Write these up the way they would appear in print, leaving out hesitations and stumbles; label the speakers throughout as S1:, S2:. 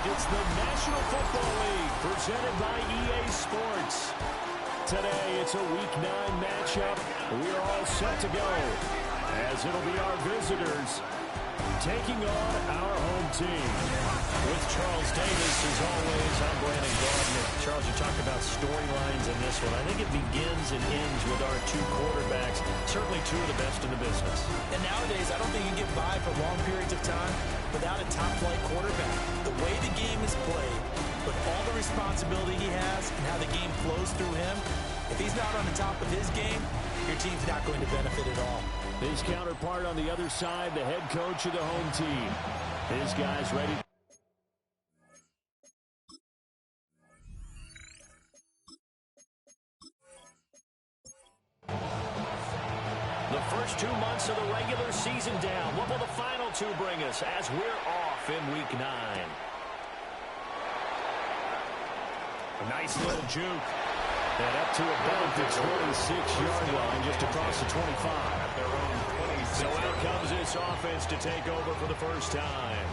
S1: It's the National Football League presented by EA Sports. Today, it's a Week 9 matchup. We are all set to go, as it'll be our visitors taking on our home team. With Charles Davis, as always, I'm Brandon Gardner. Charles, you talked about storylines in this one. I think it begins and ends with our two quarterbacks, certainly two of the best in the business.
S2: And nowadays, I don't think you can get by for long periods of time without a top-flight quarterback. The way the game is played, with all the responsibility he has and how the game flows through him, if he's not on the top of his game, your team's not going to benefit at all.
S1: His counterpart on the other side, the head coach of the home team. His guys ready. The first 2 months of the regular season down. What will the final two bring us as we're off in Week 9? A nice little juke. And up to about the 26-yard line, just across the 25. So out comes this offense to take over for the first time.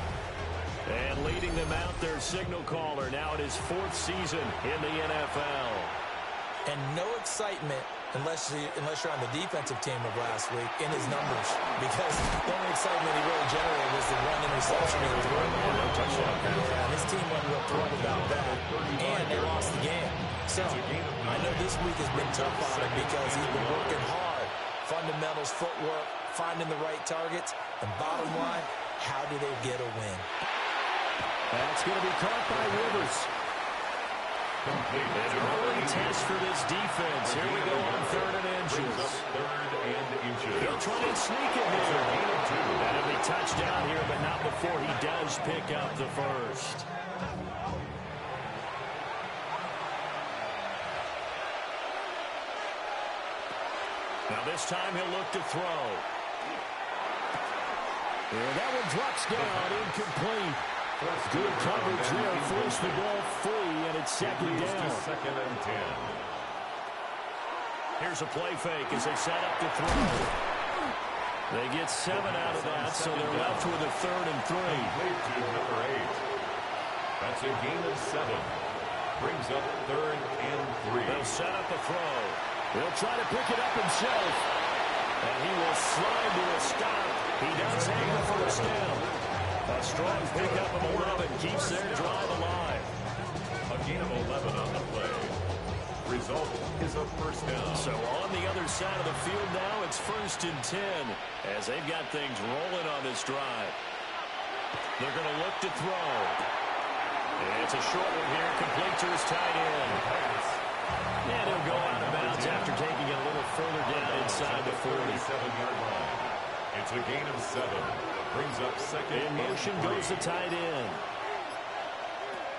S1: And leading them out, their signal caller, now in his 4th season in the NFL.
S2: And no excitement unless you're on the defensive team of last week in his numbers, because the only excitement he really generated was the one interception he threw. No touchdown. Yeah, his team wasn't real thrilled about that, and they lost the game. So I know this week has been tough on him because he's been working hard. Fundamentals, footwork, finding the right targets, and bottom line, how do they get a win?
S1: That's going to be caught by Rivers. An early test for this defense. Here we go on 3rd and inches. He'll try and sneak it here. That'll be touchdown here, but not before he does pick up the first. Now this time he'll look to throw. And that one drops down, incomplete. Good coverage there, forced the ball free, and it's 2nd down.
S3: 2nd and 10.
S1: Here's a play fake as they set up to throw. They get 7 out of that, so they're left with a 3rd and 3.
S3: Complete to number 8. That's a gain of 7. Brings up 3rd and 3.
S1: They'll set up a throw. He'll try to pick it up himself. And he will slide to a stop. He does hang the first down. A strong pickup of 11 keeps their drive alive.
S3: A gain of 11 on the play. Result is a first down.
S1: So on the other side of the field now, it's 1st and 10 as they've got things rolling on this drive. They're going to look to throw. And it's a short one here, complete to his tight end. And he'll go out of bounds after taking it a little further down inside the
S3: 47-yard line. It's a gain of 7. Brings up 2nd.
S1: In motion goes the tight end.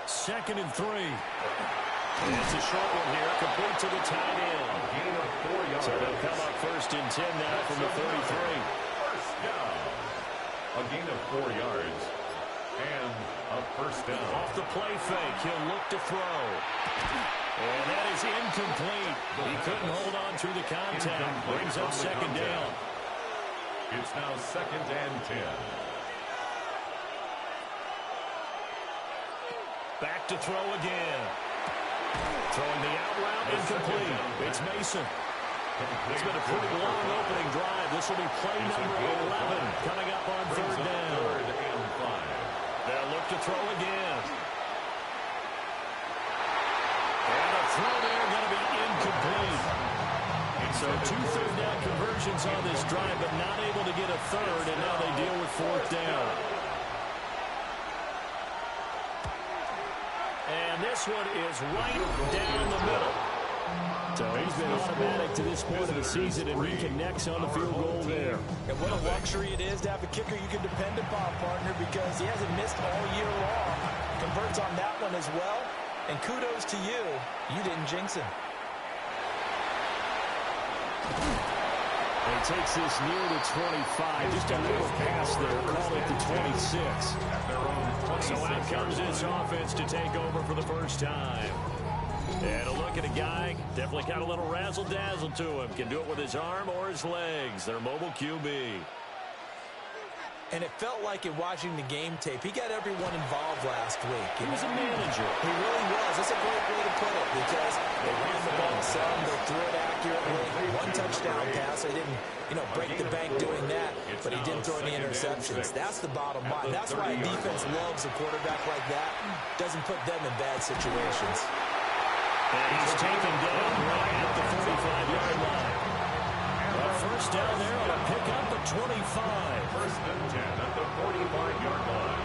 S1: 2nd and 3. And it's a short one here, complete to the tight end.
S3: A gain of 4 yards.
S1: So they'll come up 1st and 10 now from the 33.
S3: First down. A gain of 4 yards. And a first down.
S1: Off the play fake, he'll look to throw. And that is incomplete. He couldn't hold on through the contact. Brings up 2nd down.
S3: It's now 2nd and 10.
S1: Back to throw again. Throwing the out route, incomplete. It's Mason. It's been a pretty long opening drive. This will be play number 11 coming up on 3rd down.
S3: 3rd and 5.
S1: They'll look to throw again. And the throw there going to be incomplete. So 2 third down conversions on this drive, but not able to get a 3rd, and now they deal with 4th down. And this one is right down the middle. So he's been automatic to this point of the season, and reconnects on the field goal there.
S2: And what a luxury it is to have a kicker you can depend upon, partner, because he hasn't missed all year long. Converts on that one as well. And kudos to you. You didn't jinx him.
S1: And he takes this near the 25. Just a little pass there. Call it the 26. So out comes this offense to take over for the first time. And a look at a guy, definitely got a little razzle-dazzle to him. Can do it with his arm or his legs. Their mobile QB.
S2: And it felt like in watching the game tape, he got everyone involved last week.
S1: He was a manager.
S2: He really was. That's a great way to put it because they ran the ball some, they threw it accurately. One touchdown pass. They didn't, break the bank doing that, but he didn't throw any interceptions. That's the bottom line. That's why a defense loves a quarterback like that. Doesn't put them in bad situations.
S1: And he's taken down right at the 45-yard line. First down there on a pickup at 25.
S3: First and 10 at the 45-yard line.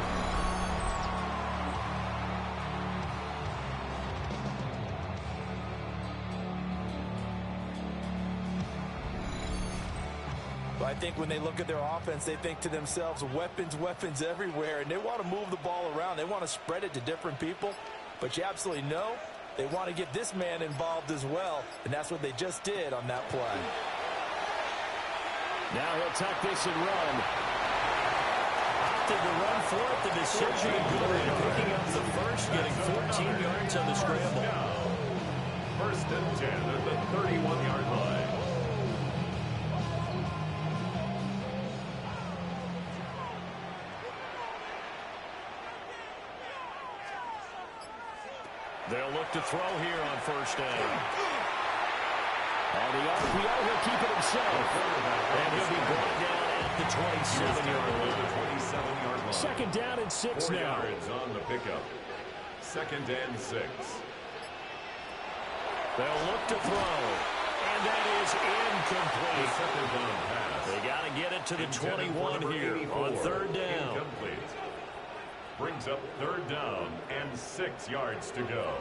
S2: But I think when they look at their offense, they think to themselves, weapons, weapons everywhere, and they want to move the ball around. They want to spread it to different people, but you absolutely know they want to get this man involved as well, and that's what they just did on that play.
S1: Now he'll tuck this and run. Opted to run for it. The decision good. Picking up the first, getting 14 yards on the scramble.
S3: First and 10 at the 31-yard line.
S1: They'll look to throw here on first down. On the RPO, he'll keep it himself. And he'll be brought down at the 27-yard line. Second down and 6
S3: 4
S1: now.
S3: yards on the pickup. Second and 6.
S1: They'll look to throw. And that is incomplete.
S3: Second down pass.
S1: They got to get it to the 21 here on third down.
S3: Incomplete. Brings up third down and 6 yards to go.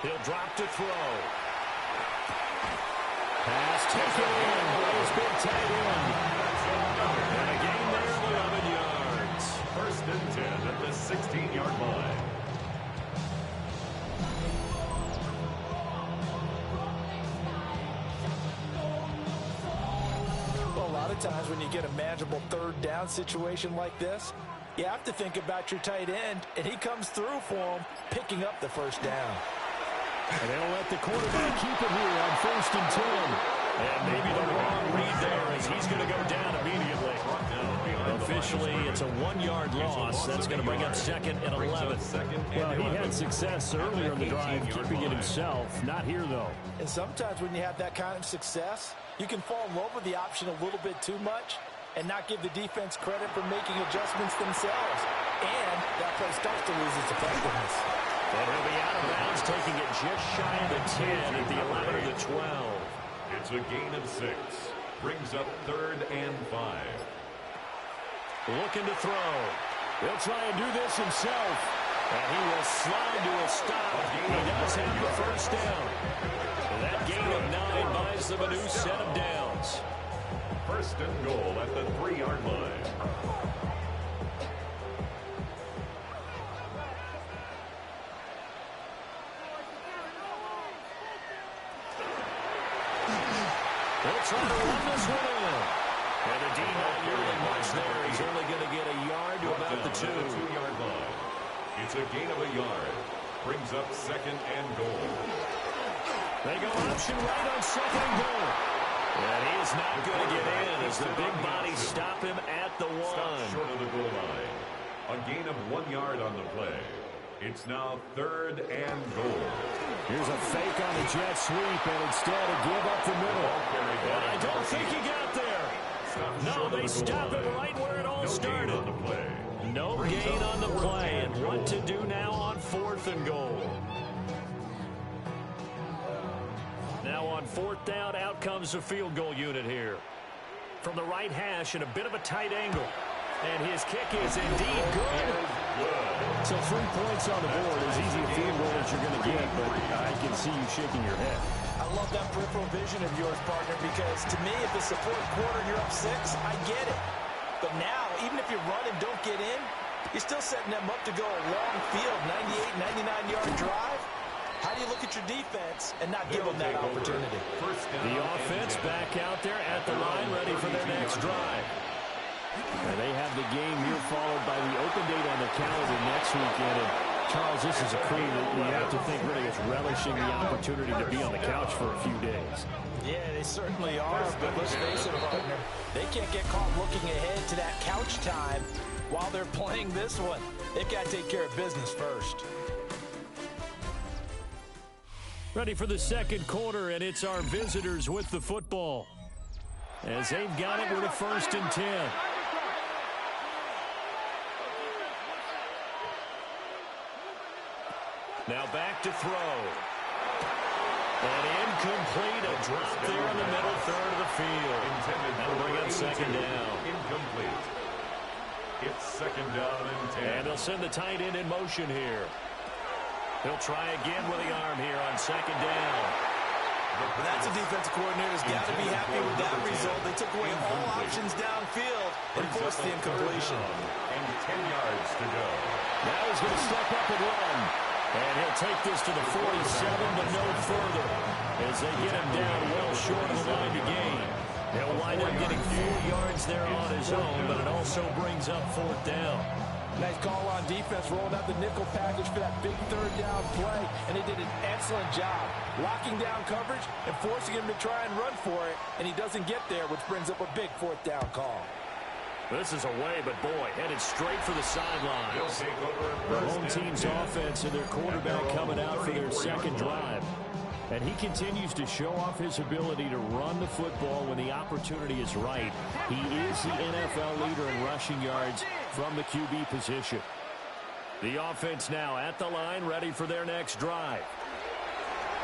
S1: He'll drop to throw. Pass taken in. Ball's been tight end. And a gain there of 11 yards.
S3: First and 10 at the 16-yard line.
S2: Well, a lot of times when you get a manageable third down situation like this, you have to think about your tight end, and he comes through for him, picking up the first down.
S1: And they'll let the quarterback keep it here on first and 10. And maybe the wrong read there as he's going to go down immediately. Officially, it's a 1-yard loss. That's going to bring up second and 11. Well, he had success earlier in the drive, keeping it himself. Not here, though.
S2: And sometimes when you have that kind of success, you can fall in love with the option a little bit too much and not give the defense credit for making adjustments themselves. And that play starts to lose its effectiveness.
S1: And he'll be out of bounds, taking it just shy of the 10 at the 11 of the 12.
S3: It's a gain of 6. Brings up third and 5.
S1: Looking to throw. He'll try and do this himself. And he will slide to a stop. He does have the first down. And that gain of 9 buys them a new set of downs.
S3: First and goal at the 3-yard line.
S1: They'll try to run this one in. And the D not nearly much there. He's only going to get a yard to about the 2.
S3: 2-yard line. It's a gain of a yard. Brings up second and goal.
S1: They go option right on second and goal. And he is not going to get in as the big bodies stop him at the 1.
S3: Stop short of the goal line. A gain of 1 yard on the play. It's now third and goal.
S1: Here's a fake on the jet sweep, and instead a give up the middle. And I don't think he got there. No, they stop it right where it all started. No gain on the play, and what to do now on fourth and goal. Now on fourth down, out comes the field goal unit here. From the right hash and a bit of a tight angle. And his kick is indeed good. So 3 points on the board, as easy a field goal as you're going to get, but I can see you shaking your head.
S2: I love that peripheral vision of yours, partner, because to me, if it's the fourth quarter and you're up 6, I get it. But now, even if you run and don't get in, you're still setting them up to go a long field, 98, 99-yard drive. How do you look at your defense and not give them that opportunity?
S1: The offense back out there at the line, ready for their next drive. And they have the game here followed by the open date on the calendar next weekend. And Charles, this is a crew that you have to think really is relishing the opportunity to be on the couch for a few days.
S2: Yeah, they certainly are, but let's face it, partner, they can't get caught looking ahead to that couch time while they're playing this one. They've got to take care of business first.
S1: Ready for the second quarter, and it's our visitors with the football, as they've got it with a 1st and 10. Now back to throw. And incomplete, a drop there in the middle third of the field. That'll bring up 2nd down.
S3: Incomplete. It's 2nd down and 10.
S1: And they'll send the tight end in motion here. He'll try again with the arm here on 2nd down.
S2: But that's a defensive coordinator's got to be happy with that result. They took away all options downfield and forced the incompletion.
S3: And 10 yards to go.
S1: Now he's going to step up and run. And he'll take this to the 47, but no further, as they get him down well short of the line to gain. He'll wind up getting 4 yards there on his own, but it also brings up 4th down.
S2: Nice call on defense, rolling out the nickel package for that big 3rd down play, and they did an excellent job locking down coverage and forcing him to try and run for it, and he doesn't get there, which brings up a big 4th down call.
S1: This is away, but boy, headed straight for the sidelines. The home team's offense and their quarterback coming out for their 2nd drive. And he continues to show off his ability to run the football when the opportunity is right. He is the NFL leader in rushing yards from the QB position. The offense now at the line, ready for their next drive.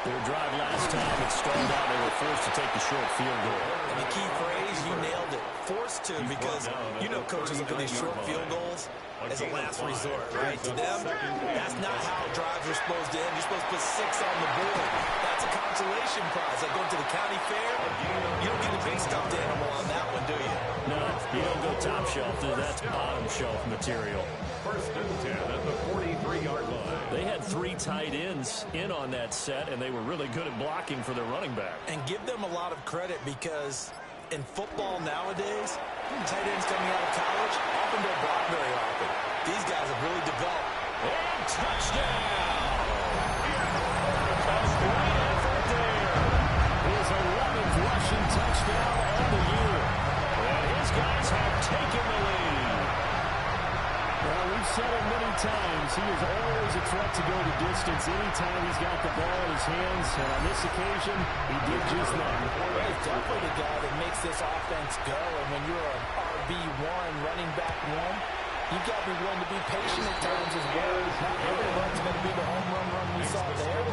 S1: Their drive last time, it stalled out. They were forced to take the short field goal.
S2: And the key phrase, you nailed it. Forced to, because you know coaches look at these short field goals as a last resort, right? To them, that's not how drives are supposed to end. You're supposed to put 6 on the board. That's a consolation prize. Like going to the county fair, you don't get a big stuffed animal on that one, do you?
S1: No, you don't go top shelf. That's bottom shelf material.
S3: 1st and 10 at the 43-yard line.
S1: They had 3 tight ends in on that set, and they were really good at blocking for their running back.
S2: And give them a lot of credit, because in football nowadays, tight ends coming out of college often don't block very often. These guys have really developed.
S1: And touchdown! A great effort there. His 11th rushing touchdown of the year. And his guys have taken the lead. Well, we've said it many times. He is always a threat to go the distance anytime he's got the ball in his hands. And on this occasion, he did just that.
S2: Well, he's definitely the guy that makes this offense go. And when you're an RB1, running back 1, you've got to be willing to be patient at times as well. Not every run's going to be the home run we saw there.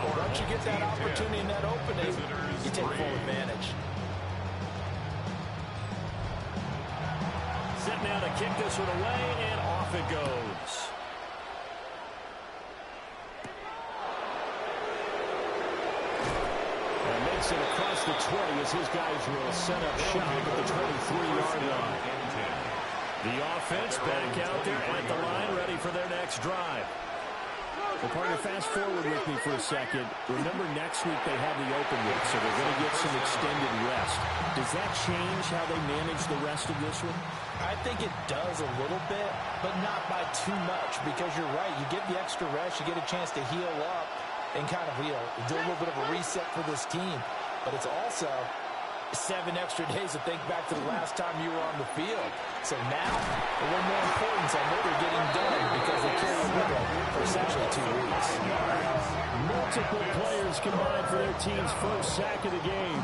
S2: But once you get that opportunity and that opening, you take full advantage.
S1: Set now to kick this one away, and off it goes. And makes it across the 20 as his guys will set up shop at the 23-yard line. The offense back out there at the line, ready for their next drive. Well, partner, fast forward with me for a second. Remember, next week they have the open week, so they're going to get some extended rest. Does that change how they manage the rest of this one?
S2: I think it does a little bit, but not by too much, because you're right. You get the extra rest, you get a chance to heal up and kind of, do a little bit of a reset for this team. But it's also 7 extra days to think back to the last time you were on the field. So now, a little more importance on what they're getting done, because they carry it with them for essentially 2 weeks.
S1: Multiple players combined for their team's first sack of the game.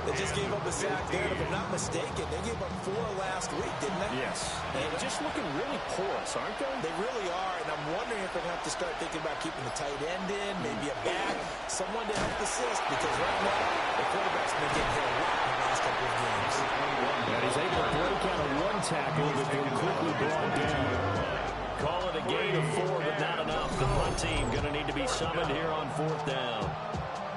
S2: They just gave up a sack there, if I'm not mistaken. They gave up 4 last week, didn't they?
S1: Yes. And just looking really porous, aren't they?
S2: They really are, and I'm wondering if they're going to have to start thinking about keeping the tight end in, maybe a back, someone to help assist, because right now, the quarterback's been getting hit a lot in the last couple of games.
S1: And he's able to break out of 1 tackle that they quickly brought down. Call it a gain of 4, but not enough. The punt team going to need to be summoned here on 4th down.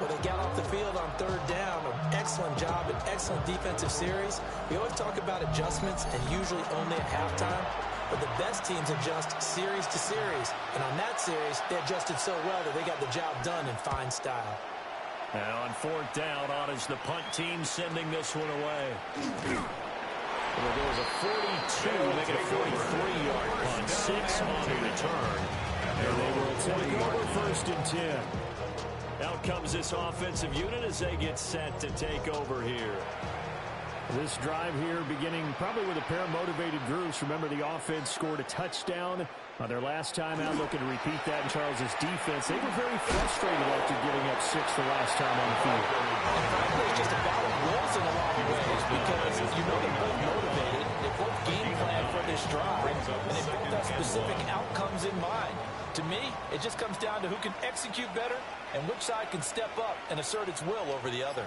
S2: Well, they got off the field on 3rd down. An excellent job, an excellent defensive series. We always talk about adjustments, and usually only at halftime. But the best teams adjust series to series. And on that series, they adjusted so well that they got the job done in fine style.
S1: Now on 4th down, on is the punt team sending this one away. Well, there was a 42, making a 43-yard punt, 6 on the return. And they will take over 1st and 10. Out comes this offensive unit as they get set to take over here. This drive here beginning probably with a pair of motivated groups. Remember, the offense scored a touchdown on their last time out, looking to repeat that in Charles's defense. They were very frustrated after giving up 6 the last time on the field.
S2: And frankly, it's just a battle of wills in a lot of ways because you know they're both motivated. They both game plan for this drive, and they both have specific outcomes in mind. To me, it just comes down to who can execute better and which side can step up and assert its will over the other.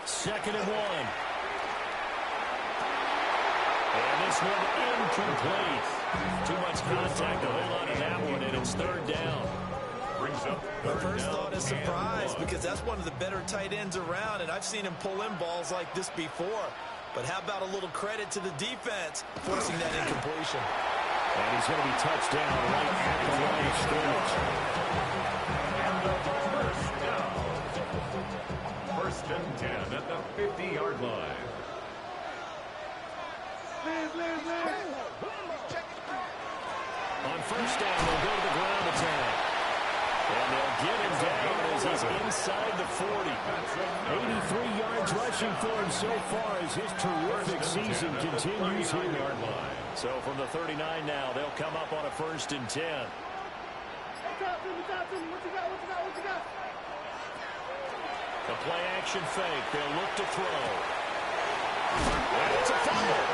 S1: 2nd and 1. And this one incomplete. Too much contact to hold on to that one, and it's 3rd down.
S3: Brings up
S2: My first thought is surprise because that's one of the better tight ends around, and I've seen him pull in balls like this before. But how about a little credit to the defense forcing that incompletion?
S1: And he's going to be touched down right at the line of scrimmage.
S3: And the first down. 1st and 10 at the 50-yard line.
S1: On 1st down, they'll go to the ground attack. And they'll get him down as he's inside the 40. 83 yards rushing for him so far as his terrific season continues here. So from the 39 now, they'll come up on a 1st and 10. The play action fake. They'll look to throw. And it's a fumble.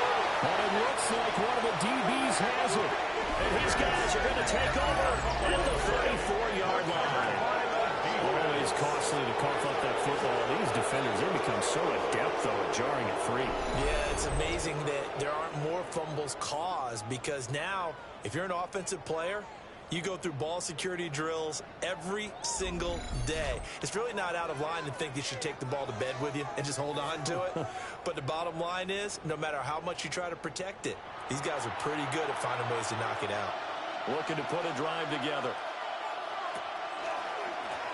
S1: But it looks like one of the DBs has it. And his guys are going to take over at the 34-yard line. Always costly to cough up that football. These defenders, they become so adept, though, at jarring it free.
S2: Yeah, it's amazing that there aren't more fumbles caused because now, if you're an offensive player, you go through ball security drills every single day. It's really not out of line to think you should take the ball to bed with you and just hold on to it. But the bottom line is, no matter how much you try to protect it, these guys are pretty good at finding ways to knock it out.
S1: Looking to put a drive together.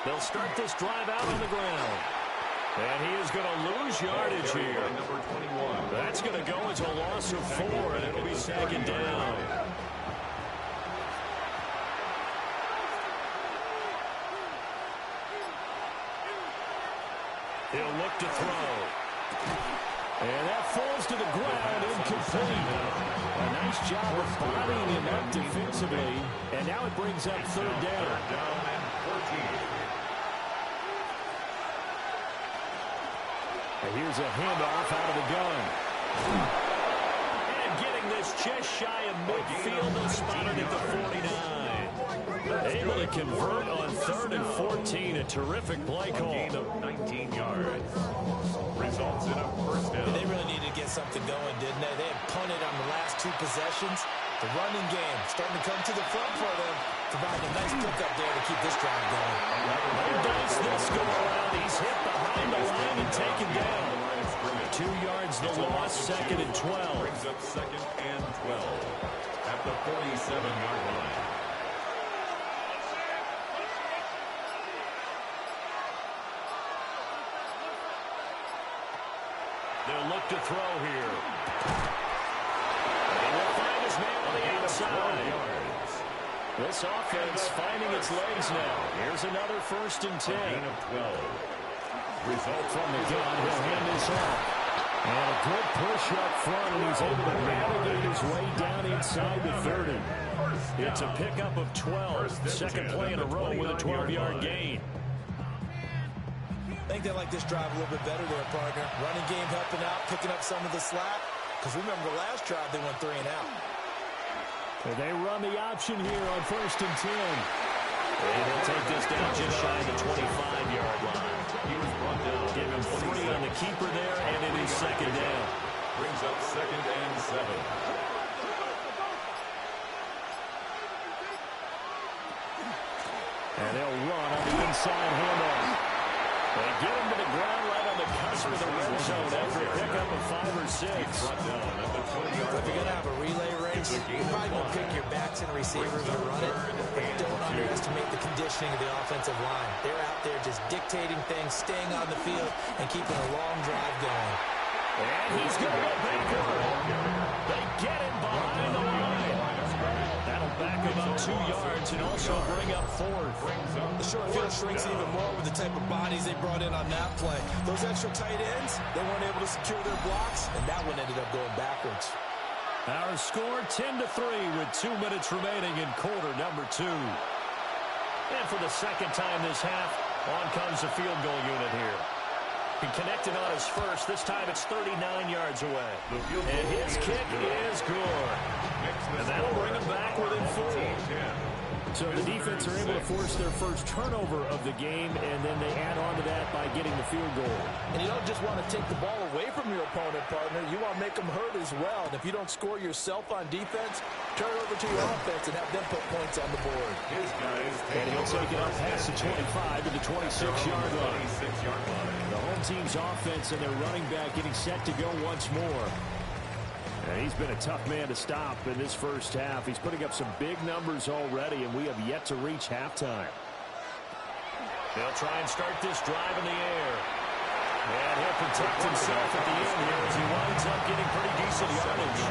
S1: They'll start this drive out on the ground. And he is going to lose yardage here.
S3: Number 21.
S1: That's going to go as a loss of 4, and it'll be 2nd down. He'll look to throw. And that falls to the ground, incomplete. A nice job of bodying him up defensively. And now it brings up 3rd down.
S3: 3rd down and 14.
S1: And here's a handoff out of the gun. And getting this just shy of midfield and spotted at the 49. Able to convert on 3rd and 14. A terrific play call.
S3: A gain of 19 yards. Results in a 1st down.
S2: They really needed to get something going, didn't they? They had punted on the last 2 possessions. The running game starting to come to the front for them, providing a nice pickup there to keep this drive going.
S1: He does this go around. He's hit behind the line and taken down. 2 yards the loss, 2nd and 12.
S3: Brings up 2nd and 12 at the 47-yard line.
S1: They'll look to throw here. And he'll find his man on the outside. This offense finding its legs now. Here's another 1st and 10.
S3: A gain of 12.
S1: Result from the gun. He'll hand this off. And a good push up front, and he's able to navigate his way down inside the 30. It's a pickup of 12. 2nd play in a row with a 12-yard gain.
S2: I think they like this drive a little bit better there, partner. Running game helping out, picking up some of the slack. Because remember, the last drive they went 3 and out.
S1: And they run the option here on 1st and 10. And he'll take this down just shy of the 25-yard line.
S3: He was brought down.
S1: Give him 3 on the keeper there, and it is 2nd down.
S3: Brings up 2nd and 7.
S1: And they'll run on the inside handoff. They get him to the ground right on the cusp of the red zone after a pickup of 5 or 6.
S3: Brought down at the 20-yard
S2: If you're going to have a relay race, you're probably going to pick your backs and receivers to run it. But don't underestimate the conditioning of the offensive line. They're out there just dictating things, staying on the field, and keeping a long drive going.
S1: And he's going to go backward. They get him behind the line. That'll back back about 2 yards and also bring up 4th.
S2: The short field shrinks even more with the type of bodies they brought in on that play. Those extra tight ends, they weren't able to secure their blocks, and that one ended up going backwards.
S1: Our score 10-3 with 2 minutes remaining in quarter number 2. And for the second time this half, on comes the field goal unit here. He connected on his first. This time it's 39 yards away. And his kick is good. And that'll bring him back within 4. So the defense are able to force their first turnover of the game, and then they add on to that by getting the field goal.
S2: And you don't just want to take the ball away from your opponent, partner. You want to make them hurt as well. And if you don't score yourself on defense, turn it over to your offense and have them put points on the board.
S1: And he'll take it up past the 25 to the 26-yard line. The home team's offense and their running back getting set to go once more. And he's been a tough man to stop in this first half. He's putting up some big numbers already, and we have yet to reach halftime. They'll try and start this drive in the air. And he'll protect himself at the end here as he winds up getting pretty decent yardage.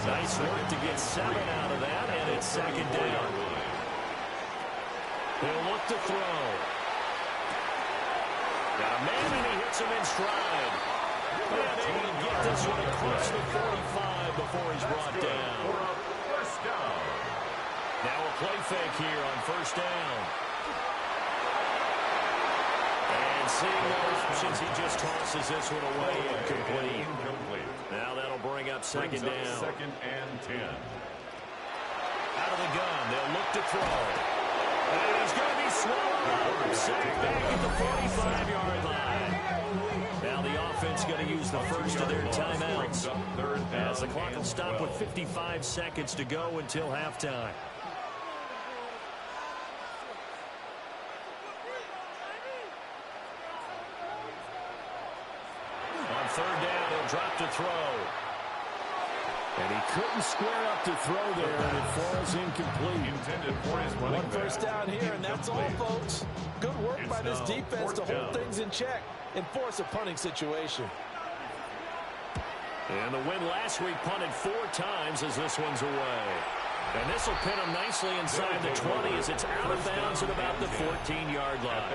S1: Nice work to get 7 out of that, and it's 2nd down. He'll look to throw. Got a man, and he hits him in stride. And able to get this one across the 45 before he's brought down. Now a play fake here on 1st down. And seeing no options, he just tosses this one away incomplete. Now that'll bring up 2nd down.
S3: 2nd and 10.
S1: Out of the gun, they'll look to throw. And he's going to be swallowed up. Sacked back at the 45-yard line. Now the offense going to use the first of their timeouts as the clock will stop with 55 seconds to go until halftime. On 3rd down, he'll drop to throw. And he couldn't square up to throw there, and it falls incomplete.
S3: Intended for his running
S2: One first down here, and that's all, folks. Good work by this defense to hold things in check and force a punting situation.
S1: And the win last week punted 4 times as this one's away. And this will pin him nicely inside the 20 as it's out of bounds at about the 14-yard line.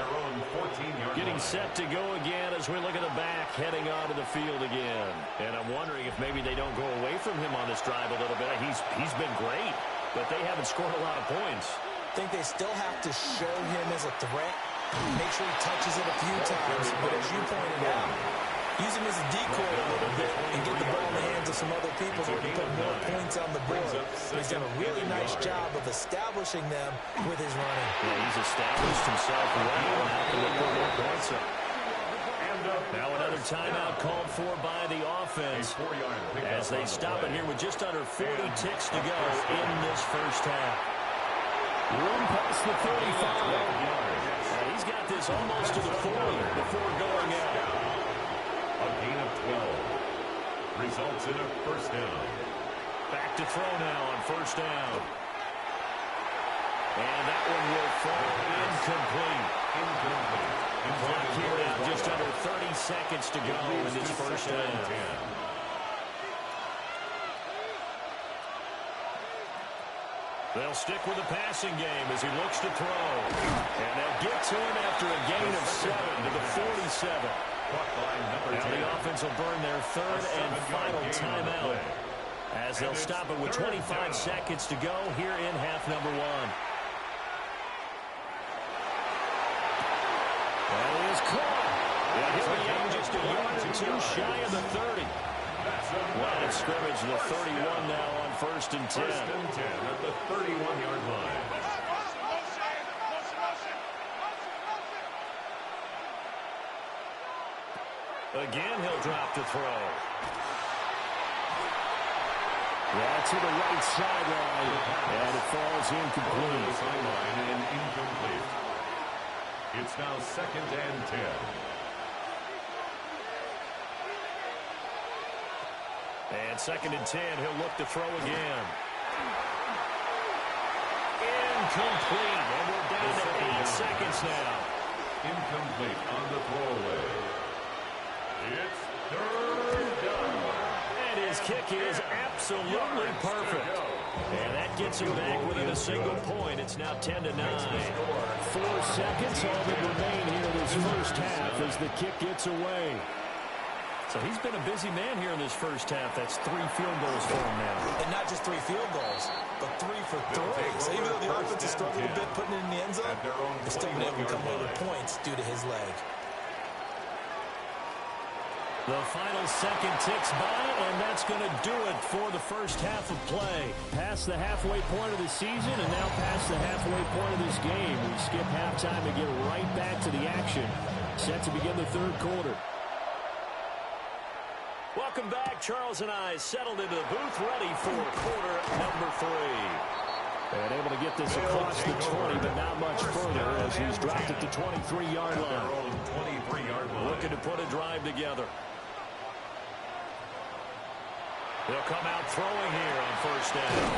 S1: Getting set to go again as we look at the back heading onto the field again. And I'm wondering if maybe they don't go away from him on this drive a little bit. He's been great, but they haven't scored a lot of points.
S2: I think they still have to show him as a threat. Make sure he touches it a few times. But as you pointed out, use him as a decoy a little bit and get the ball in the hands of some other people so he can put more points on the board. He's done a really nice job of establishing them with his running.
S1: Yeah, he's established himself well. Now can they put more points up? Now another timeout called for by the offense as they stop it here with just under 40 ticks to go in this first half. One past the 35. He's got this almost to the 40 before going out.
S3: A gain of 12. Results in a first down.
S1: Back to throw now on 1st down. And that one will fall incomplete. Clock here at just under 30 seconds to go in this first half. They'll stick with the passing game as he looks to throw. And they'll get to him after a gain of 7 to the 47. Now the offense will burn their 3rd and final timeout as they'll stop it with 25 seconds to go here in half number 1. That is caught. Yeah, he'll be out just a yard or 2 shy of the 30. Line of scrimmage, the 31 now on 1st and 10.
S3: 1st and 10 at the 31-yard line.
S1: Again, he'll drop to throw. Yeah, to the right sideline, and it falls incomplete.
S3: Sideline and incomplete. It's now 2nd and 10.
S1: And 2nd and 10, he'll look to throw again. Incomplete, and we're down to 8 seconds now.
S3: Incomplete on the throwaway. It's 3rd down.
S1: And his kick is absolutely perfect. And that gets him back within a single point. It's now 10-9. 4 seconds all that remain here in this first half as the kick gets away. So he's been a busy man here in this first half. That's 3 field goals for him now.
S2: And not just 3 field goals, but 3 for 3. So even though the offense has struggled a bit putting it in the end zone, they're still been able to come away with points due to his leg.
S1: The final second ticks by, and that's going to do it for the first half of play. Past the halfway point of the season, and now past the halfway point of this game. We skip halftime and get right back to the action. Set to begin the third quarter. Welcome back. Charles and I settled into the booth, ready for quarter number 3. And able to get this across the 20, but not much further as he's dropped at the 23-yard line. Looking to put a drive together. They'll come out throwing here on first down.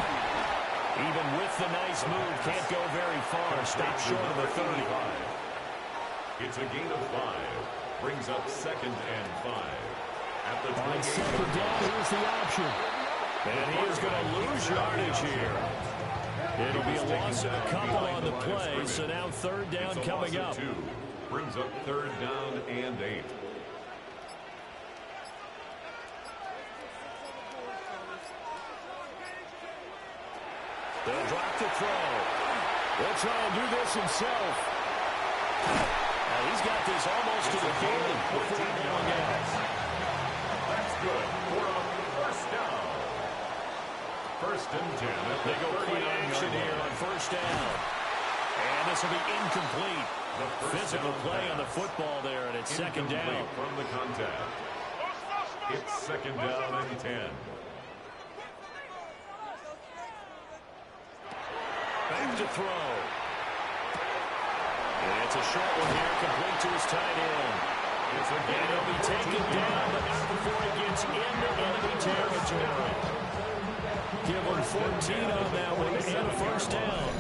S1: Even with the nice move, can't go very far. Stop short of the 30.
S3: It's a gain of 5. Brings up 2nd and 5. At the
S1: on 2nd down, here's the option. And he is going to lose yardage here. It'll be a loss of a couple on the play, so now 3rd down coming up.
S3: 2. Brings up 3rd down and 8.
S1: They'll drop the throw. They'll try and do this himself. Now he's got this almost to the goal before going out.
S3: That's good for a first down. 1st and 10 at the
S1: They go quick action here on first down. And this will be incomplete. Physical play on the football there, and it's 2nd down.
S3: From the contact. It's 2nd down and 10.
S1: Back to throw. And it's a short one here, complete to his tight end. And he'll be taken down, but not before he gets into enemy territory. Give him 14 on that one and a first down.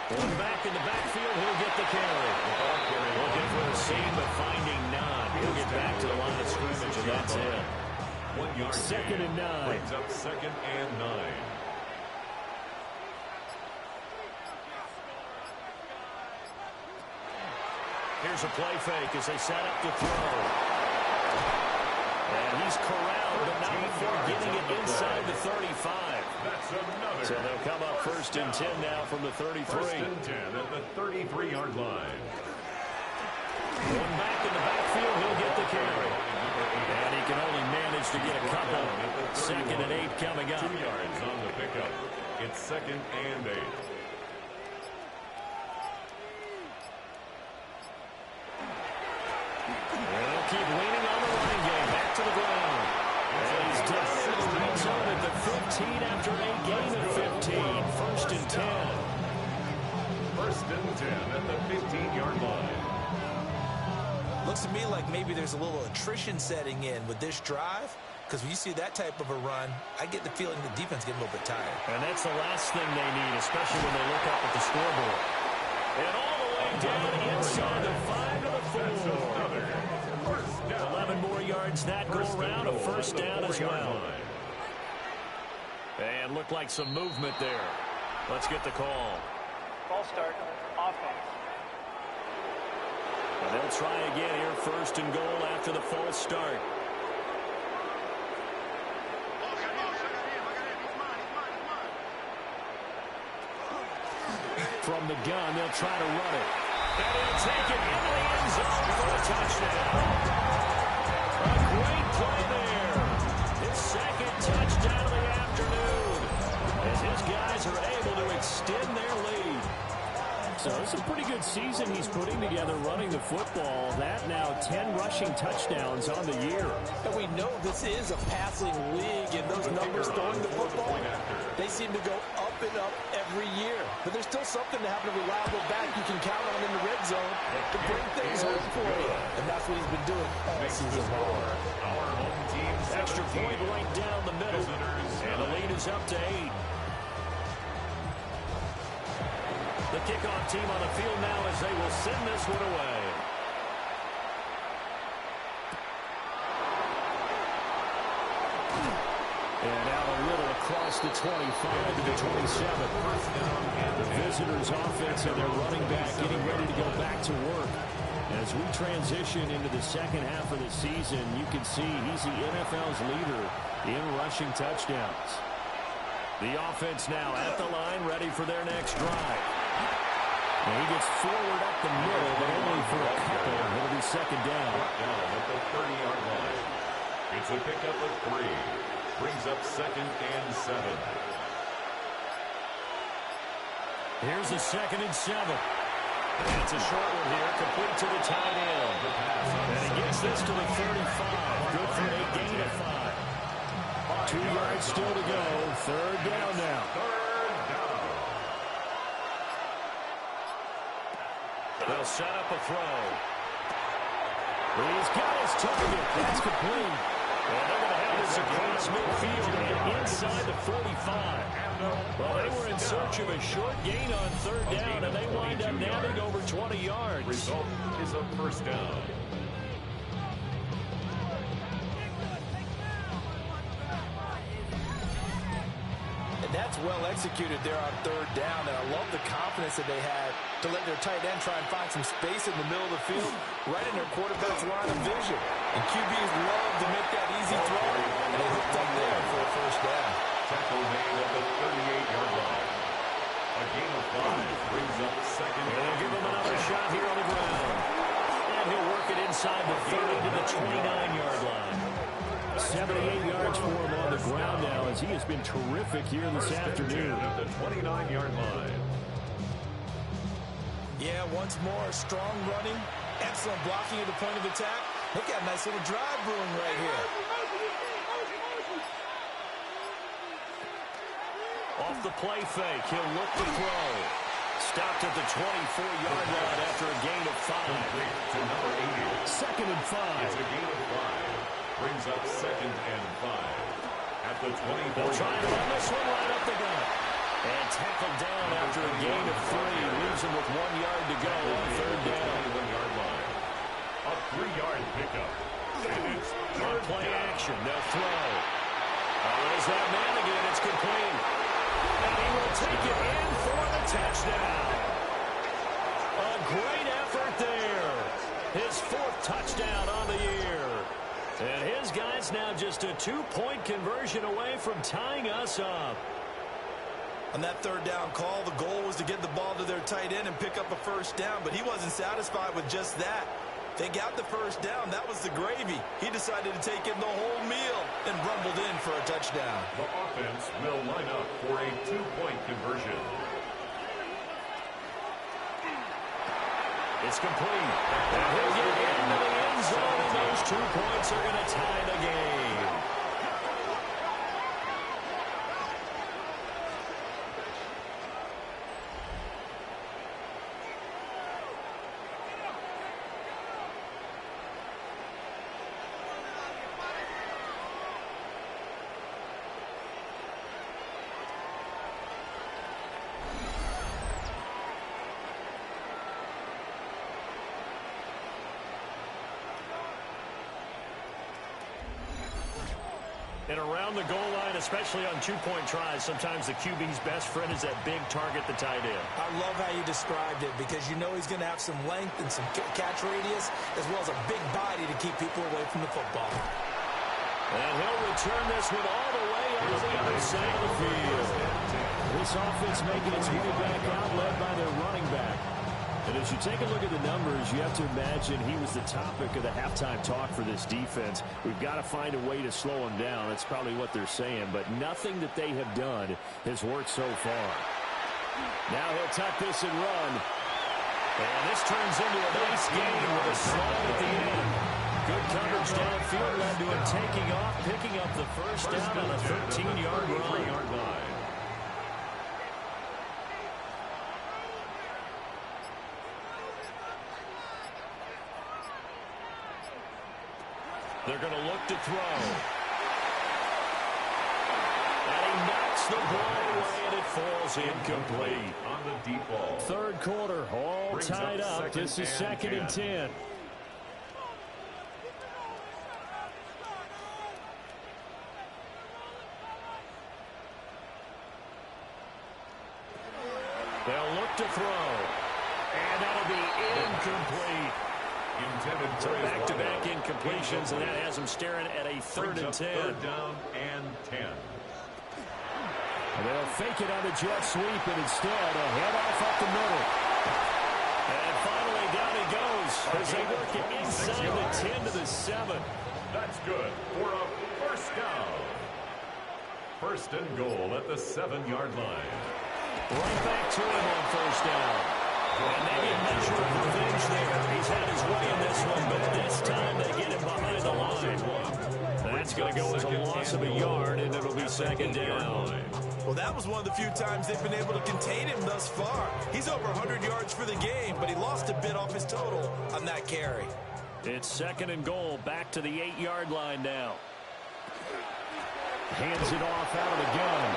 S1: One back in the backfield, he'll get the carry. Looking for a seam, but finding none. He'll get back to the line of scrimmage, and that's it.
S3: 1 yard
S1: 2nd and 9.
S3: Brings up 2nd and 9.
S1: Here's a play fake as they set up to throw. And he's corralled, but not before getting it inside the 35.
S3: That's another.
S1: So they'll come up 1st and 10 now from the 33.
S3: 1st and 10 at the 33-yard line.
S1: One back in the backfield, he'll get the carry. And he can only manage to get a couple. 2nd and 8 coming up.
S3: 2 yards on the pickup. It's 2nd and 8.
S1: They'll keep leaning on the running game. Back to the ground. And he's done it in the red zone at the 15 after a gain of 15. 1st and 10.
S3: 1st and 10 at the 15-yard line.
S2: Looks to me like maybe there's a little attrition setting in with this drive, because when you see that type of a run, I get the feeling the defense getting a little bit tired.
S1: And that's the last thing they need, especially when they look up at the scoreboard. And all the way down inside the 5 to the 4. 11 more yards that go around, a first down as well. And looked like some movement there. Let's get the call.
S4: Ball start, offense.
S1: And they'll try again here, 1st and goal after the false start. From the gun, they'll try to run it. And he'll take it into the end zone for a touchdown. A great play there. His 2nd touchdown of the afternoon. As his guys are able to extend their lead. So it's a pretty good season he's putting together running the football. That now 10 rushing touchdowns on the year.
S2: And we know this is a passing league, and those numbers throwing the football, they seem to go up and up every year. but there's still something to have a reliable back you can count on in the red zone to bring things home for you. And that's what he's been doing all season long.
S3: Our home team
S1: Extra point right down the middle. And the lead is up to 8. The kickoff team on the field now as they will send this one away. And out a little across the 25 to the 27. The visitors' offense and their running back getting ready to go back to work. As we transition into the second half of the season, you can see he's the NFL's leader in rushing touchdowns. The offense now at the line, ready for their next drive. And he gets forward up the middle, but only for a couple. It'll be second down.
S3: Down at the 30-yard line. It's a pickup of 3. Brings up 2nd and 7.
S1: Here's a 2nd and 7. And it's a short one here, complete to the tight end. And he gets this to the 35. Good for a gain of 5. 2 yards still to go. Third down now. They'll set up a throw. He's got his target. That's complete. And they're going to have this across midfield and inside the 45. Well, they were in search of a short gain on third down, and they wind up nabbing over 20 yards.
S3: Result is a first down.
S2: And that's well executed there on third down. And I love the confidence that they had to let their tight end try and find some space in the middle of the field, right in their quarterback's line of vision. And QBs love to make that easy throw, and they hooked up there for a first down.
S3: Tackle made at the 38-yard line. A gain of 5 brings up 2nd.
S1: And they'll give him another shot here on the ground. And he'll work it inside the 30 to the 29-yard line. 78 yards for him on the ground now as he has been terrific here this afternoon.
S3: At the 29-yard line.
S2: Yeah, once more, strong running, excellent blocking at the point of attack. Look at a nice little drive brewing right here.
S1: Off the play fake, he'll look to throw. Stopped at the 24-yard line after a gain of 5.
S3: To number 80.
S1: 2nd and 5.
S3: It's a gain of 5. Brings up 2nd and 5. At the 24.
S1: They'll try to run this one right up the gut. And tackled down after a gain of 3. Leaves him with 1 yard to go on third down.
S3: 21-yard line. A 3-yard pickup. And it's
S1: On play action, they'll throw. There's that man again. It's complete. And he will take it in for the touchdown. A great effort there. His 4th touchdown on the year. And his guy's now just a 2-point conversion away from tying us up.
S2: On that third down call, the goal was to get the ball to their tight end and pick up a first down, but he wasn't satisfied with just that. They got the first down. That was the gravy. He decided to take in the whole meal and rumbled in for a touchdown.
S3: The offense will line up for a 2-point conversion.
S1: It's complete. And he'll get into the end zone, and those 2 points are going to tie the game. And around the goal line, especially on 2-point tries, sometimes the QB's best friend is that big target, the tight end.
S2: I love how you described it because you know he's going to have some length and some catch radius as well as a big body to keep people away from the football.
S1: And he'll return this one all the way on the other side of the field. This offense making its way back out, led by their running back. And as you take a look at the numbers, you have to imagine he was the topic of the halftime talk for this defense. We've got to find a way to slow him down. That's probably what they're saying. But nothing that they have done has worked so far. Now he'll tuck this and run. And this turns into a nice gain with a slide at the end. Good coverage downfield led to him taking off, picking up the first down on a 13-yard run. They're going to look to throw. And he knocks the ball away, and it falls incomplete.
S3: On the deep ball.
S1: Third quarter, all
S3: Brings
S1: tied
S3: up
S1: up. This is second and 10. They'll look to throw. And that'll be incomplete. So back-to-back incompletions, and that has them staring at a third and 10.
S3: Third down and 10.
S1: And they'll fake it on the jet sweep, and instead a handoff up the middle. And finally down he goes as they work it inside the 10 to the 7.
S3: That's good for a first down. First and goal at the 7-yard line.
S1: Right back to him on first down. And maybe a measure of revenge there. He's had his way in this one, but this time they get him behind the line. That's going to go as a loss of a yard, and it'll be second down.
S2: Well, that was one of the few times they've been able to contain him thus far. He's over 100 yards for the game, but he lost a bit off his total on that carry.
S1: It's second and goal, back to the 8-yard line now. Hands it off out of the gun.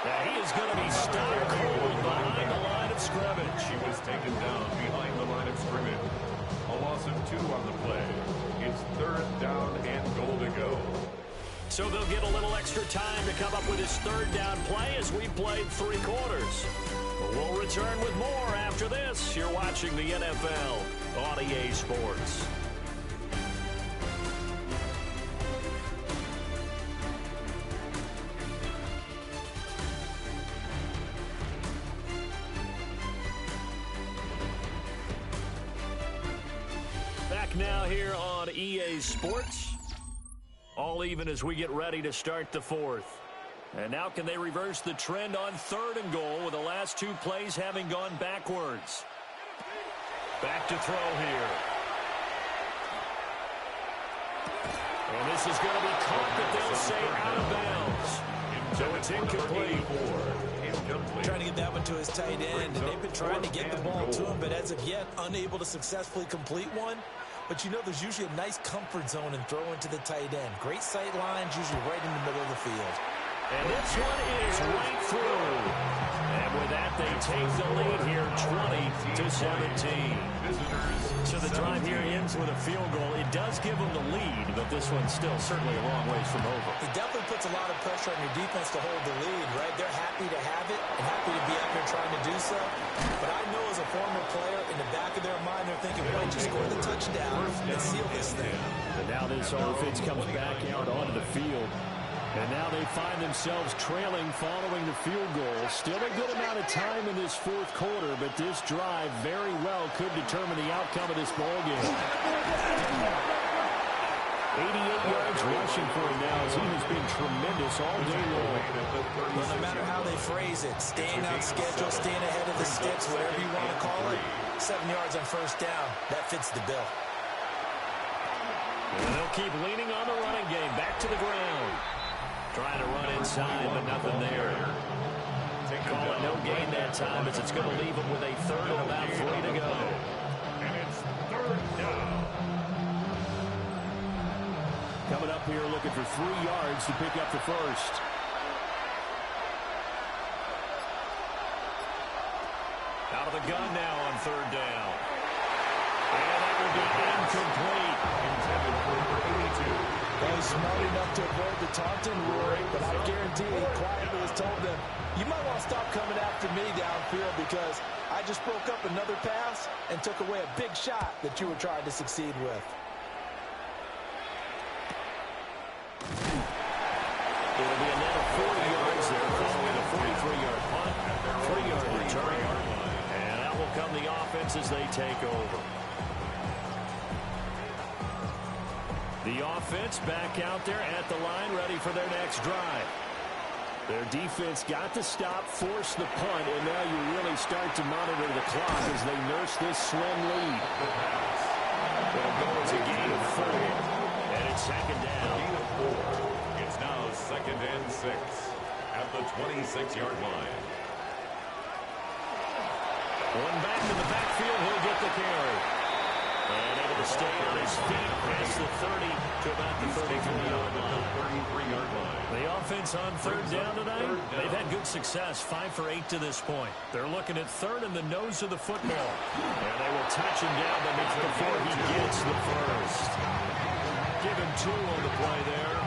S1: Now he is going to be stopped cold behind the line of scrimmage.
S3: He was taken down behind the line of scrimmage. A loss of 2 on the play. It's third down and goal to go.
S1: So they'll get a little extra time to come up with his third down play as we played 3 quarters. We'll return with more after this. You're watching the NFL on EA Sports. Back now here on EA Sports. All even as we get ready to start the fourth. And now can they reverse the trend on third and goal with the last 2 plays having gone backwards. Back to throw here. And this is going to be caught, but they'll say out of bounds. So it's incomplete.
S2: Trying to get that one to his tight end, and they've been trying to get the ball to him, but as of yet, unable to successfully complete one. But you know there's usually a nice comfort zone in throwing to the tight end. Great sight lines, usually right in the middle of the field.
S1: And this one is right through. And with that, they take the lead here, 20-17. So the drive here ends with a field goal. It does give them the lead, but this one's still certainly a long ways from over.
S2: It definitely puts a lot of pressure on your defense to hold the lead, right? They're happy to have it and happy to be out there trying to do so. But I know as a former player, in the back of their mind, they're thinking, why don't you score the touchdown and seal this thing?
S1: And now this offense comes back out onto the field. And now they find themselves trailing following the field goal. Still a good amount of time in this fourth quarter, but this drive very well could determine the outcome of this ballgame. 88 yards rushing for him now as he has been tremendous all day long.
S2: Well, no matter how they phrase it, staying on schedule, staying ahead of the sticks, whatever you want to call it, 7 yards on first down, that fits the bill.
S1: And they'll keep leaning on the running game. Back to the ground. Trying to run inside, but nothing there. Call it no gain that time as it's going to leave them with a third and about 3 to go.
S3: And it's third down.
S1: Coming up here looking for 3 yards to pick up the first. Out of the gun now on third down. And that will be incomplete.
S3: Intended for number 82.
S2: He's smart enough to avoid the taunting rule, but I guarantee he quietly has told them, you might want to stop coming after me downfield because I just broke up another pass and took away a big shot that you were trying to succeed with.
S1: It'll be another 40 yards there following a 43-yard punt, 3-yard return. And out will come the offense as they take over. The offense back out there at the line, ready for their next drive. Their defense got the stop, forced the punt, and now you really start to monitor the clock as they nurse this slim lead. They'll go as a gain of 4, and it's second down.
S3: Gain of 4. It's now second and 6 at the 26-yard line.
S1: One back in the backfield, he'll get the carry. And able to stay on his feet past the 30 to about the 33-yard line. The offense on third down tonight, they've had good success, 5 for 8 to this point. They're looking at third in the nose of the football. And they will touch him down before he gets the first. Give him 2 on the play there.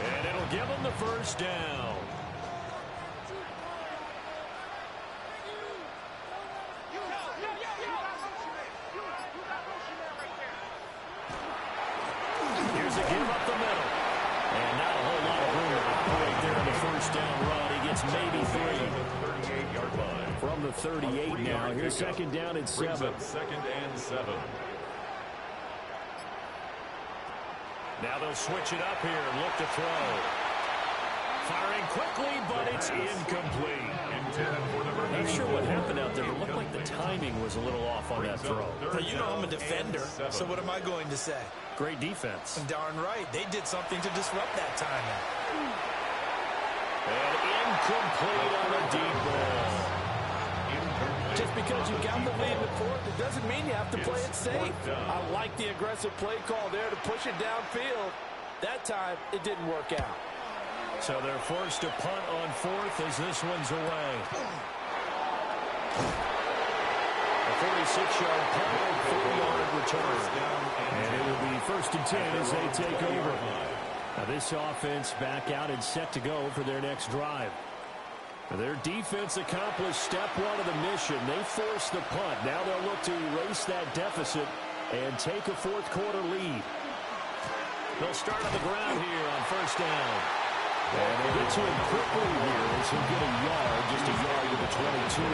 S1: And it'll give him the first down. Here's a give up the middle. And not a whole lot of room to operate there on the first down run. He gets maybe 3.
S3: 38-yard line.
S1: From the 38 now. Here's second down and 7.
S3: Second and 7.
S1: Now they'll switch it up here and look to throw. Firing quickly, but it's incomplete. Not sure what happened out there. It looked like the timing was a little off on that throw.
S2: But you know I'm a defender, so what am I going to say?
S1: Great defense.
S2: Darn right. They did something to disrupt that timing.
S1: And incomplete on a deep ball.
S5: Just because you got the lead in the fourth, it doesn't mean you have to play it safe. I like the aggressive play call there to push it downfield. That time, it didn't work out.
S1: So they're forced to punt on fourth as this one's away. A 46-yard punt, 4-yard return. And it will be 1st and 10 as they take over. Now this offense back out and set to go for their next drive. Their defense accomplished step 1 of the mission. They forced the punt. Now they'll look to erase that deficit and take a fourth quarter lead. They'll start on the ground here on first down. And they'll get to him quickly here as he'll get a yard, just a yard to the 22.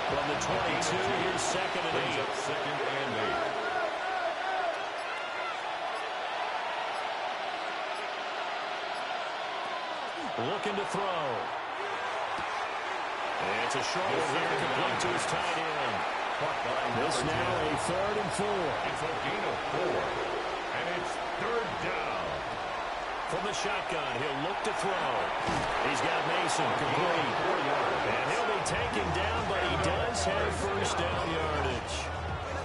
S1: From the 22, here's second and 8.
S3: Second and 8.
S1: Looking to throw. And it's a short one here, complete to his tight end. This now a 3rd and 4.
S3: It's a gain of 4. And it's 3rd down.
S1: From the shotgun, he'll look to throw. He's got Mason complete. And he'll be taken down, but he does have first down yardage.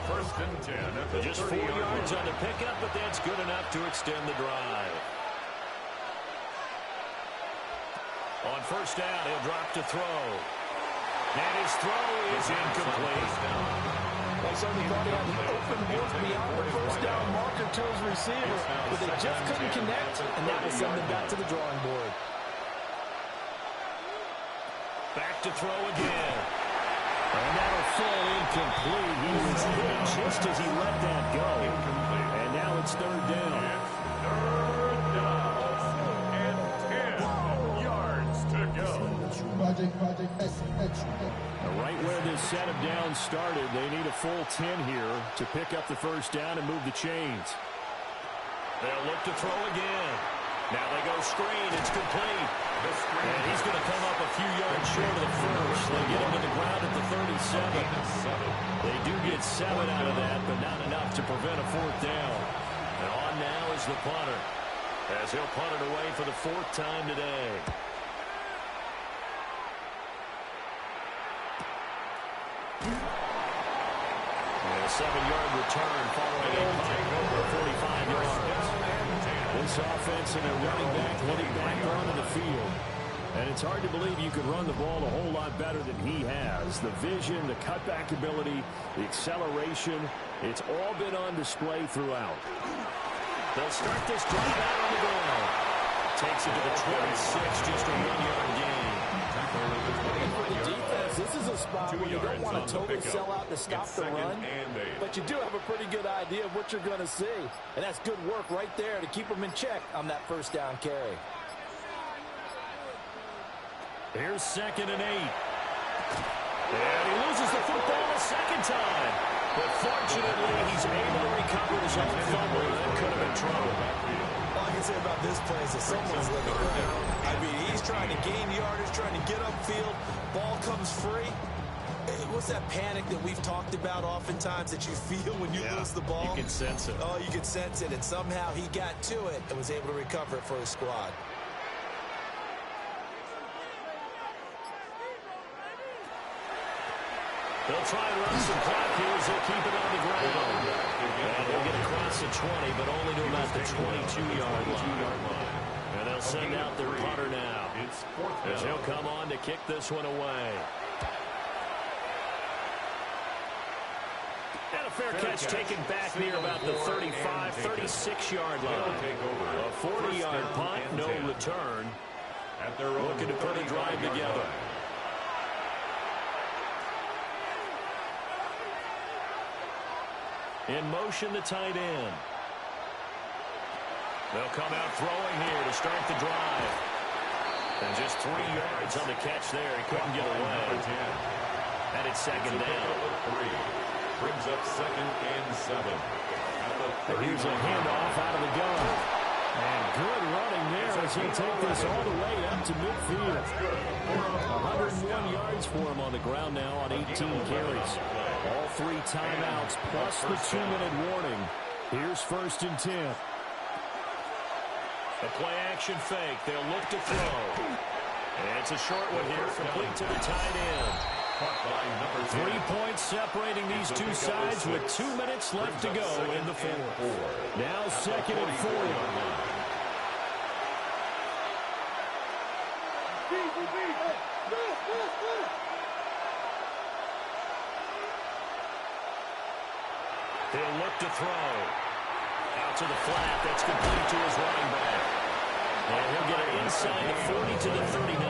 S3: 1st and 10 at the
S1: Just 4 yards on the pickup, but that's good enough to extend the drive. On first down, he'll drop to throw. And his throw is incomplete.
S5: They certainly thought he had an open look beyond the first down marker to his receiver, but they just couldn't connect, and that will send them back to the drawing board.
S1: Back to throw again. And that'll fall incomplete. He was hit just as he let that go. And now it's 3rd down.
S3: Third down. And 10 yards to go.
S1: Right where this set of downs started, they need a full 10 here to pick up the first down and move the chains. They'll look to throw again. Now they go screen. It's complete. And he's going to come up a few yards short of the first. They get him to the ground at the 37. They do get 7 out of that, but not enough to prevent a 4th down. And on now is the punter, as he'll punt it away for the 4th time today. And a 7-yard return following a punt over 45 yards. This offense and their running back heading back onto the field. And it's hard to believe you could run the ball a whole lot better than he has. The vision, the cutback ability, the acceleration, it's all been on display throughout. They'll start this drive out on the ground. Takes it to the 26, just a 1-yard gain.
S5: For the defense, this is a spot where you don't want to totally sell out to stop the run, but you do have a pretty good idea of what you're going to see. And that's good work right there to keep them in check on that first down carry.
S1: Here's 2nd and 8. And he loses the football a second time. But fortunately, he's able to recover his own fumble. That could have been trouble.
S2: All I can say about this play is that someone's looking right. I mean, he's trying to gain yardage, trying to get upfield. Ball comes free. What's that panic that we've talked about oftentimes that you feel when you lose the ball?
S1: You can sense it.
S2: Oh, you can sense it. And somehow he got to it and was able to recover it for his squad.
S1: They'll try and run some clock here as they'll keep it on the ground. And they'll get across the 20, but only to about the 22-yard line. And they'll send out their punter now, as he'll come on to kick this one away. And a fair catch taken back near about the 35, 36-yard line. A 40-yard punt, no return. Looking to put a drive together. In motion, the tight end. They'll come out throwing here to start the drive. And just 3 yards on the catch there. He couldn't get away. And it's second down.
S3: Brings up 2nd and 7.
S1: Here's a handoff out of the gun. And good running there as he'll take this all the way up to midfield. 101 yards for him on the ground now on 18 carries. All 3 timeouts plus the 2-minute warning. Here's 1st and 10. A play-action fake. They'll look to throw. And it's a short one here, complete to the tight end. 3 points separating these two sides with 2 minutes left to go in the fourth. Now 2nd and 4. They'll look to throw. Out to the flat. That's complete to his running back. And he'll get it inside the 40 to the 39.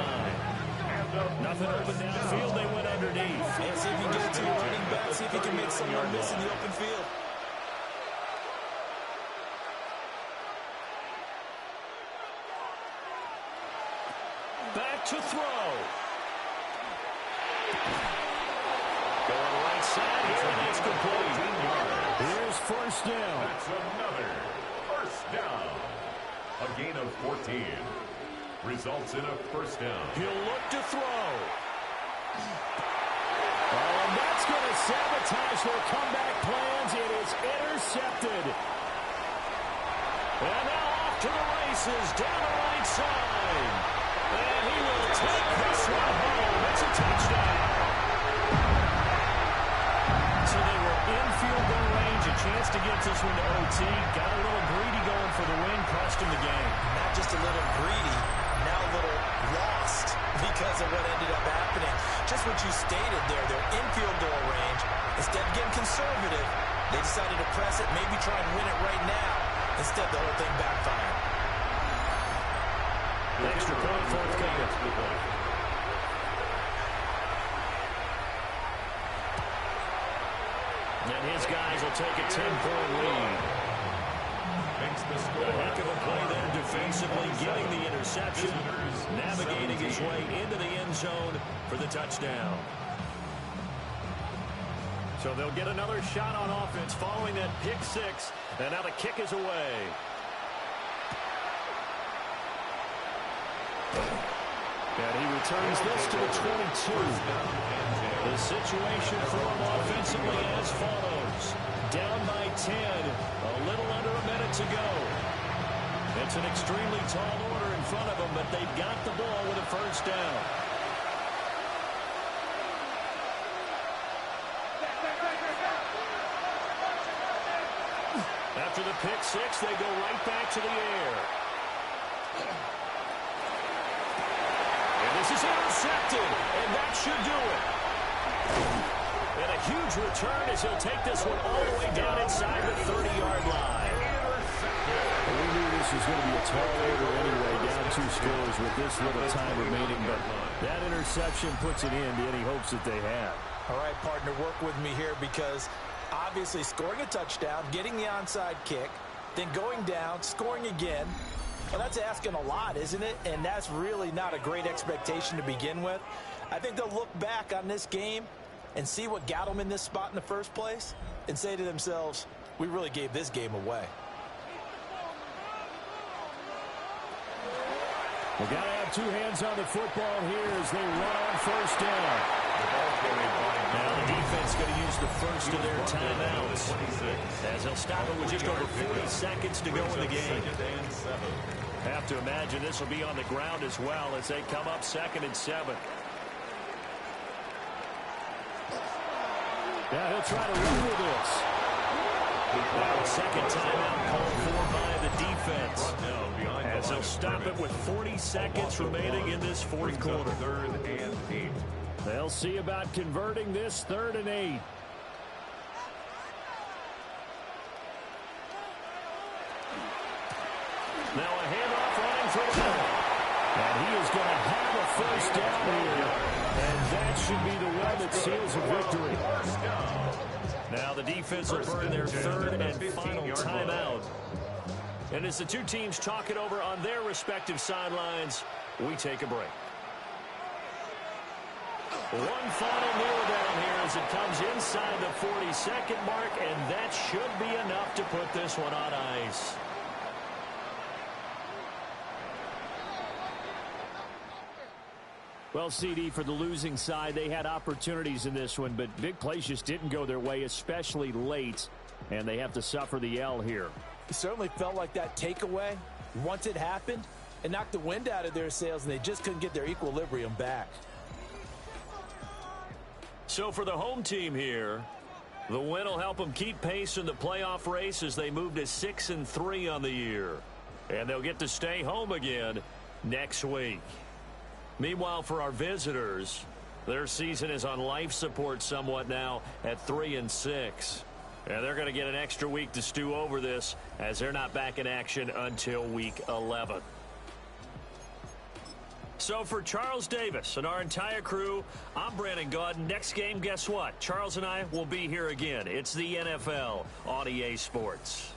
S1: Nothing open downfield. They went underneath.
S2: And see if you can get it to your running back. See if you can make someone miss in the open field.
S1: Back to throw. Going right side here, and it's complete. Here's 1st down.
S3: That's another 1st down. A gain of 14. Results in a 1st down.
S1: He'll look to throw. Oh, and that's going to sabotage their comeback plans. It is intercepted. And now off to the races down the right side. And he will take this one home. It's a touchdown. So they were in field goal range, a chance to get this one to OT. Got a little greedy going for the win, cost him the game.
S2: Not just a little greedy, now a little lost because of what ended up happening. Just what you stated there, they're in field goal range. Instead of getting conservative, they decided to press it, maybe try and win it right now. Instead, the whole thing backfired.
S1: Extra point forthcoming. And his guys will take a 10-point lead. A heck of a play there defensively, getting the interception, navigating his way into the end zone for the touchdown. So they'll get another shot on offense following that pick 6, and now the kick is away. And he returns this to the 22. The situation for him offensively as follows. Down by 10, a little under a minute to go. It's an extremely tall order in front of them, but they've got the ball with a 1st down. After the pick 6, they go right back to the air. And this is intercepted, and that should do it. And a huge return as he'll take this one all the way down inside the 30-yard line. We knew this was going to be a tall order anyway, down 2 scores with this little time remaining, but that interception puts an end to any hopes that they had.
S2: All right, partner, work with me here because obviously scoring a touchdown, getting the onside kick, then going down, scoring again. Well, that's asking a lot, isn't it? And that's really not a great expectation to begin with. I think they'll look back on this game and see what got them in this spot in the first place and say to themselves, we really gave this game away.
S1: We've got to have 2 hands on the football here as they run on 1st down. Now the defense going to use the first of their timeouts as they'll stop it with just over 40 seconds to go in the game. Have to imagine this will be on the ground as well as they come up 2nd and 7. Now he'll try to run with this.
S6: Now, second timeout called for by the defense. As they'll stop it with 40 seconds remaining in this fourth quarter.
S3: 3rd and 8.
S1: They'll see about converting this 3rd and 8. Now a handoff running for the middle. And he is going to have a first down here. And that should be the one that seals a victory.
S6: Now the defense will burn their 3rd and final timeout. And as the two teams talk it over on their respective sidelines, we take a break. One final kneel down here as it comes inside the 40-second mark, and that should be enough to put this one on ice.
S1: Well, CD, for the losing side, they had opportunities in this one, but big plays just didn't go their way, especially late, and they have to suffer the L here.
S5: It certainly felt like that takeaway, once it happened, it knocked the wind out of their sails, and they just couldn't get their equilibrium back.
S6: So for the home team here, the win will help them keep pace in the playoff race as they move to 6-3 on the year. And they'll get to stay home again next week. Meanwhile, for our visitors, their season is on life support somewhat now at 3-6. And they're going to get an extra week to stew over this as they're not back in action until week 11. So for Charles Davis and our entire crew, I'm Brandon Gaudin. Next game, guess what? Charles and I will be here again. It's the NFL on EA Sports.